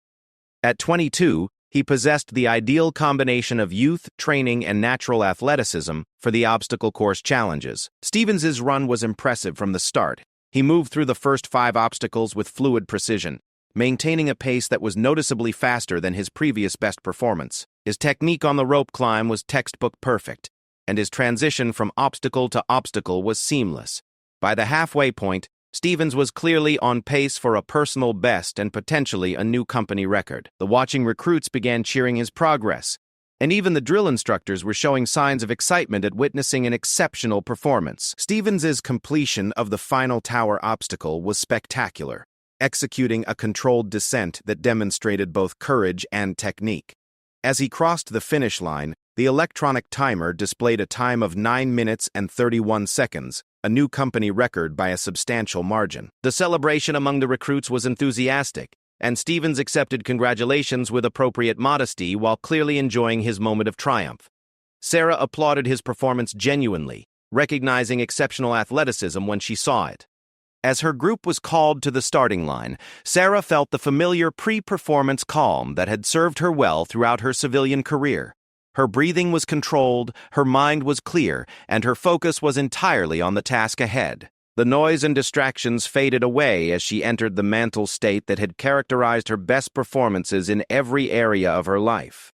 At 22, he possessed the ideal combination of youth, training, and natural athleticism for the obstacle course challenges. Stevens's run was impressive from the start. He moved through the first 5 obstacles with fluid precision, maintaining a pace that was noticeably faster than his previous best performance. His technique on the rope climb was textbook perfect, and his transition from obstacle to obstacle was seamless. By the halfway point, Stevens was clearly on pace for a personal best and potentially a new company record. The watching recruits began cheering his progress, and even the drill instructors were showing signs of excitement at witnessing an exceptional performance. Stevens's completion of the final tower obstacle was spectacular, executing a controlled descent that demonstrated both courage and technique. As he crossed the finish line, the electronic timer displayed a time of 9 minutes and 31 seconds, a new company record by a substantial margin. The celebration among the recruits was enthusiastic, and Stevens accepted congratulations with appropriate modesty while clearly enjoying his moment of triumph. Sarah applauded his performance genuinely, recognizing exceptional athleticism when she saw it. As her group was called to the starting line, Sarah felt the familiar pre-performance calm that had served her well throughout her civilian career. Her breathing was controlled, her mind was clear, and her focus was entirely on the task ahead. The noise and distractions faded away as she entered the mental state that had characterized her best performances in every area of her life.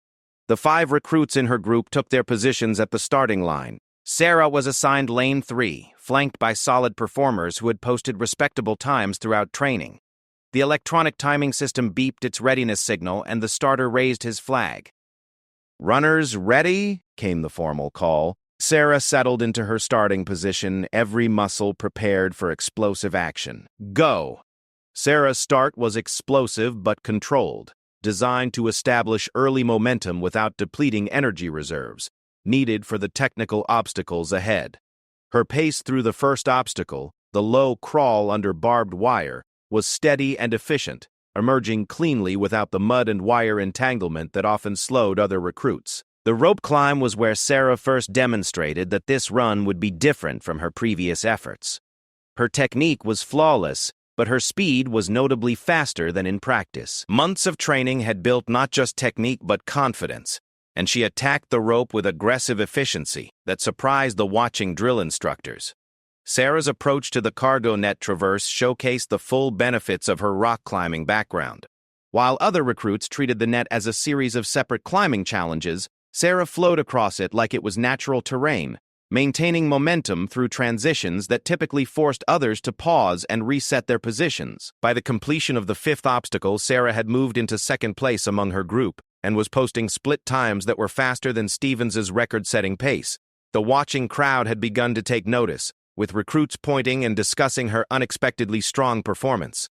The 5 recruits in her group took their positions at the starting line. Sarah was assigned Lane 3, flanked by solid performers who had posted respectable times throughout training. The electronic timing system beeped its readiness signal, and the starter raised his flag. "Runners ready?" came the formal call. Sarah settled into her starting position, every muscle prepared for explosive action. "Go!" Sarah's start was explosive but controlled, designed to establish early momentum without depleting energy reserves, needed for the technical obstacles ahead. Her pace through the first obstacle, the low crawl under barbed wire, was steady and efficient, emerging cleanly without the mud and wire entanglement that often slowed other recruits. The rope climb was where Sarah first demonstrated that this run would be different from her previous efforts. Her technique was flawless, but her speed was notably faster than in practice. Months of training had built not just technique but confidence, and she attacked the rope with aggressive efficiency that surprised the watching drill instructors. Sarah's approach to the cargo net traverse showcased the full benefits of her rock climbing background. While other recruits treated the net as a series of separate climbing challenges, Sarah flowed across it like it was natural terrain, maintaining momentum through transitions that typically forced others to pause and reset their positions. By the completion of the fifth obstacle, Sarah had moved into second place among her group and was posting split times that were faster than Stevens's record-setting pace. The watching crowd had begun to take notice, with recruits pointing and discussing her unexpectedly strong performance.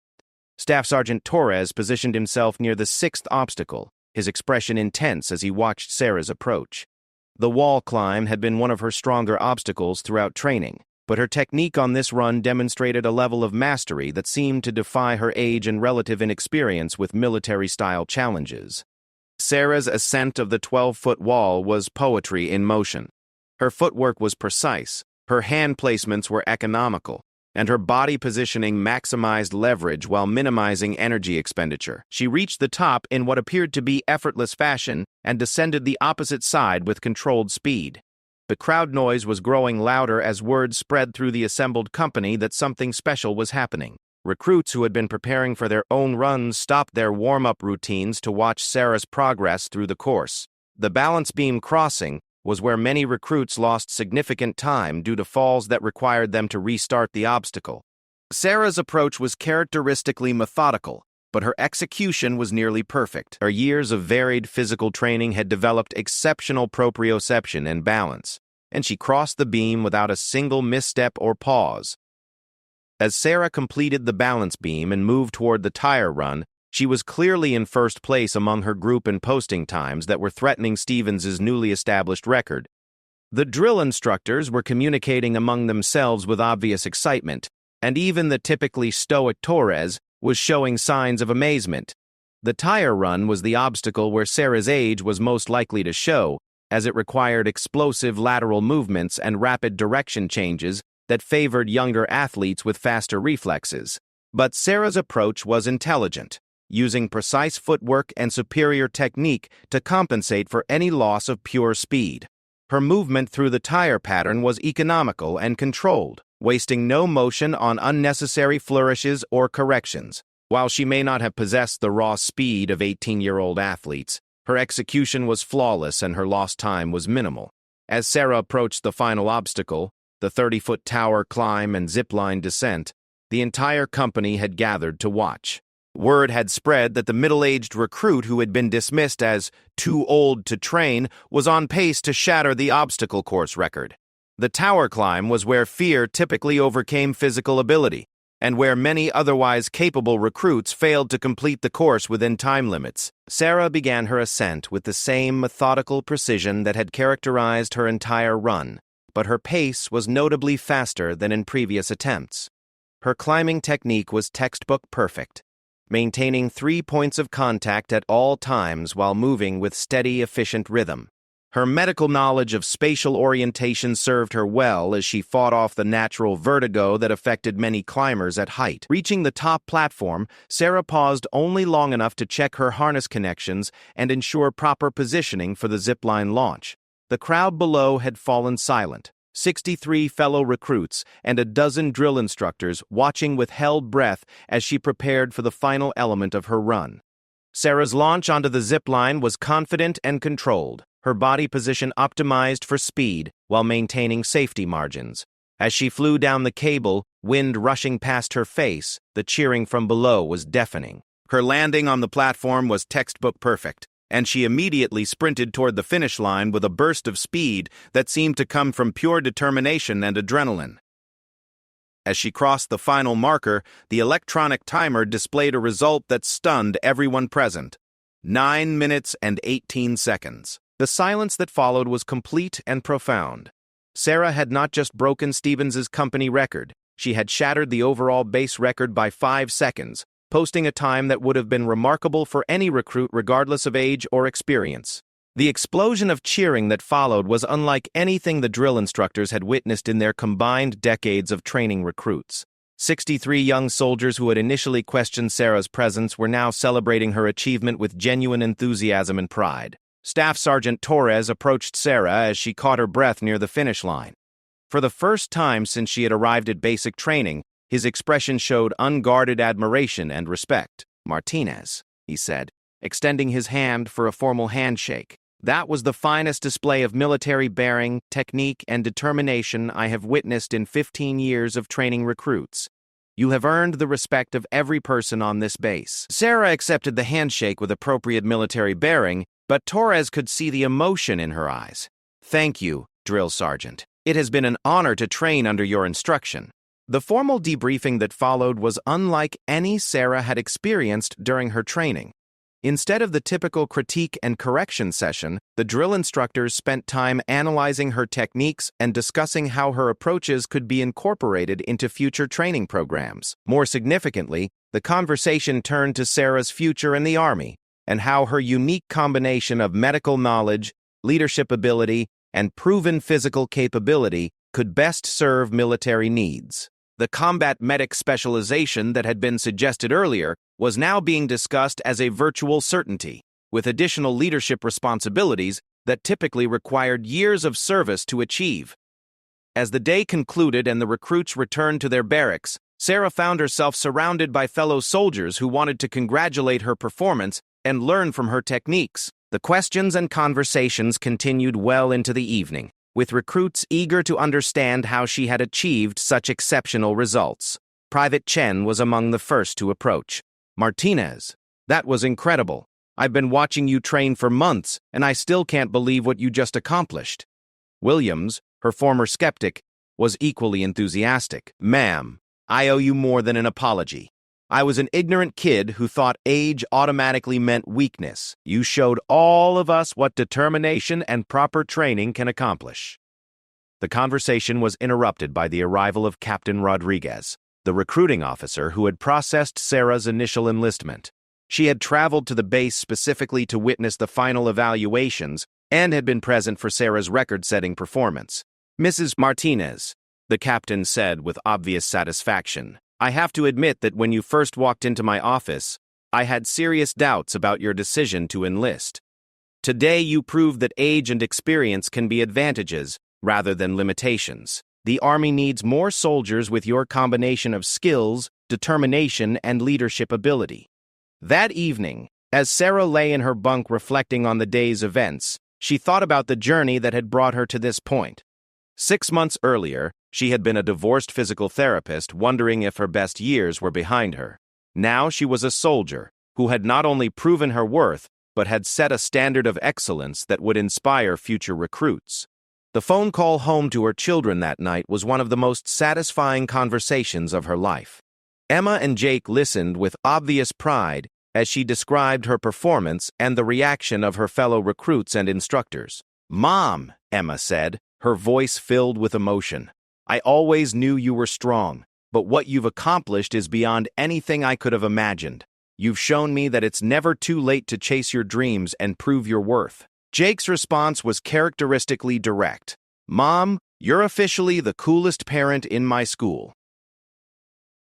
Staff Sergeant Torres positioned himself near the sixth obstacle, his expression intense as he watched Sarah's approach. The wall climb had been one of her stronger obstacles throughout training, but her technique on this run demonstrated a level of mastery that seemed to defy her age and relative inexperience with military-style challenges. Sarah's ascent of the 12-foot wall was poetry in motion. Her footwork was precise, her hand placements were economical, and her body positioning maximized leverage while minimizing energy expenditure. She reached the top in what appeared to be effortless fashion and descended the opposite side with controlled speed. The crowd noise was growing louder as word spread through the assembled company that something special was happening. Recruits who had been preparing for their own runs stopped their warm-up routines to watch Sarah's progress through the course. The balance beam crossing was where many recruits lost significant time due to falls that required them to restart the obstacle. Sarah's approach was characteristically methodical, but her execution was nearly perfect. Her years of varied physical training had developed exceptional proprioception and balance, and she crossed the beam without a single misstep or pause. As Sarah completed the balance beam and moved toward the tire run, she was clearly in first place among her group in posting times that were threatening Stevens's newly established record. The drill instructors were communicating among themselves with obvious excitement, and even the typically stoic Torres was showing signs of amazement. The tire run was the obstacle where Sarah's age was most likely to show, as it required explosive lateral movements and rapid direction changes that favored younger athletes with faster reflexes. But Sarah's approach was intelligent, using precise footwork and superior technique to compensate for any loss of pure speed. Her movement through the tire pattern was economical and controlled, wasting no motion on unnecessary flourishes or corrections. While she may not have possessed the raw speed of 18-year-old athletes, her execution was flawless and her lost time was minimal. As Sarah approached the final obstacle, the 30-foot tower climb and zipline descent, the entire company had gathered to watch. Word had spread that the middle-aged recruit who had been dismissed as too old to train was on pace to shatter the obstacle course record. The tower climb was where fear typically overcame physical ability, and where many otherwise capable recruits failed to complete the course within time limits. Sarah began her ascent with the same methodical precision that had characterized her entire run, but her pace was notably faster than in previous attempts. Her climbing technique was textbook perfect, maintaining 3 points of contact at all times while moving with steady, efficient rhythm. Her medical knowledge of spatial orientation served her well as she fought off the natural vertigo that affected many climbers at height. Reaching the top platform, Sarah paused only long enough to check her harness connections and ensure proper positioning for the zipline launch. The crowd below had fallen silent, 63 fellow recruits and a dozen drill instructors watching with held breath as she prepared for the final element of her run. Sarah's launch onto the zipline was confident and controlled, her body position optimized for speed while maintaining safety margins. As she flew down the cable, wind rushing past her face, the cheering from below was deafening. Her landing on the platform was textbook perfect, and she immediately sprinted toward the finish line with a burst of speed that seemed to come from pure determination and adrenaline. As she crossed the final marker, the electronic timer displayed a result that stunned everyone present. 9 minutes and 18 seconds. The silence that followed was complete and profound. Sarah had not just broken Stevens's company record, she had shattered the overall base record by 5 seconds, posting a time that would have been remarkable for any recruit regardless of age or experience. The explosion of cheering that followed was unlike anything the drill instructors had witnessed in their combined decades of training recruits. 63 young soldiers who had initially questioned Sarah's presence were now celebrating her achievement with genuine enthusiasm and pride. Staff Sergeant Torres approached Sarah as she caught her breath near the finish line. For the first time since she had arrived at basic training, his expression showed unguarded admiration and respect. "Martinez," he said, extending his hand for a formal handshake. "That was the finest display of military bearing, technique, and determination I have witnessed in 15 years of training recruits. You have earned the respect of every person on this base." Sarah accepted the handshake with appropriate military bearing, but Torres could see the emotion in her eyes. "Thank you, Drill Sergeant. It has been an honor to train under your instruction." The formal debriefing that followed was unlike any Sarah had experienced during her training. Instead of the typical critique and correction session, the drill instructors spent time analyzing her techniques and discussing how her approaches could be incorporated into future training programs. More significantly, the conversation turned to Sarah's future in the Army and how her unique combination of medical knowledge, leadership ability, and proven physical capability could best serve military needs. The combat medic specialization that had been suggested earlier was now being discussed as a virtual certainty, with additional leadership responsibilities that typically required years of service to achieve. As the day concluded and the recruits returned to their barracks, Sarah found herself surrounded by fellow soldiers who wanted to congratulate her performance and learn from her techniques. The questions and conversations continued well into the evening, with recruits eager to understand how she had achieved such exceptional results. Private Chen was among the first to approach. "Martinez, that was incredible. I've been watching you train for months, and I still can't believe what you just accomplished." Williams, her former skeptic, was equally enthusiastic. "Ma'am, I owe you more than an apology. I was an ignorant kid who thought age automatically meant weakness. You showed all of us what determination and proper training can accomplish." The conversation was interrupted by the arrival of Captain Rodriguez, the recruiting officer who had processed Sarah's initial enlistment. She had traveled to the base specifically to witness the final evaluations and had been present for Sarah's record-setting performance. "Mrs. Martinez," the captain said with obvious satisfaction, "I have to admit that when you first walked into my office, I had serious doubts about your decision to enlist. Today you proved that age and experience can be advantages rather than limitations. The Army needs more soldiers with your combination of skills, determination, and leadership ability." That evening, as Sarah lay in her bunk reflecting on the day's events, she thought about the journey that had brought her to this point. 6 months earlier, she had been a divorced physical therapist wondering if her best years were behind her. Now she was a soldier who had not only proven her worth, but had set a standard of excellence that would inspire future recruits. The phone call home to her children that night was one of the most satisfying conversations of her life. Emma and Jake listened with obvious pride as she described her performance and the reaction of her fellow recruits and instructors. "Mom," Emma said, her voice filled with emotion, "I always knew you were strong, but what you've accomplished is beyond anything I could have imagined. You've shown me that it's never too late to chase your dreams and prove your worth." Jake's response was characteristically direct. "Mom, you're officially the coolest parent in my school.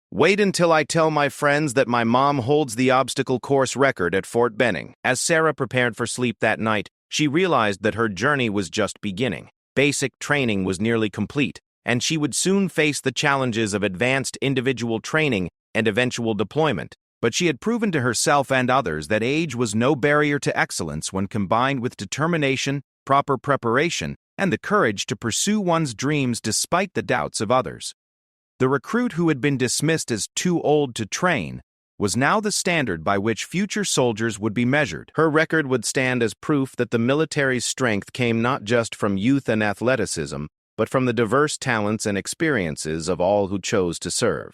Wait until I tell my friends that my mom holds the obstacle course record at Fort Benning." As Sarah prepared for sleep that night, she realized that her journey was just beginning. Basic training was nearly complete, and she would soon face the challenges of advanced individual training and eventual deployment. But she had proven to herself and others that age was no barrier to excellence when combined with determination, proper preparation, and the courage to pursue one's dreams despite the doubts of others. The recruit who had been dismissed as too old to train was now the standard by which future soldiers would be measured. Her record would stand as proof that the military's strength came not just from youth and athleticism, but from the diverse talents and experiences of all who chose to serve.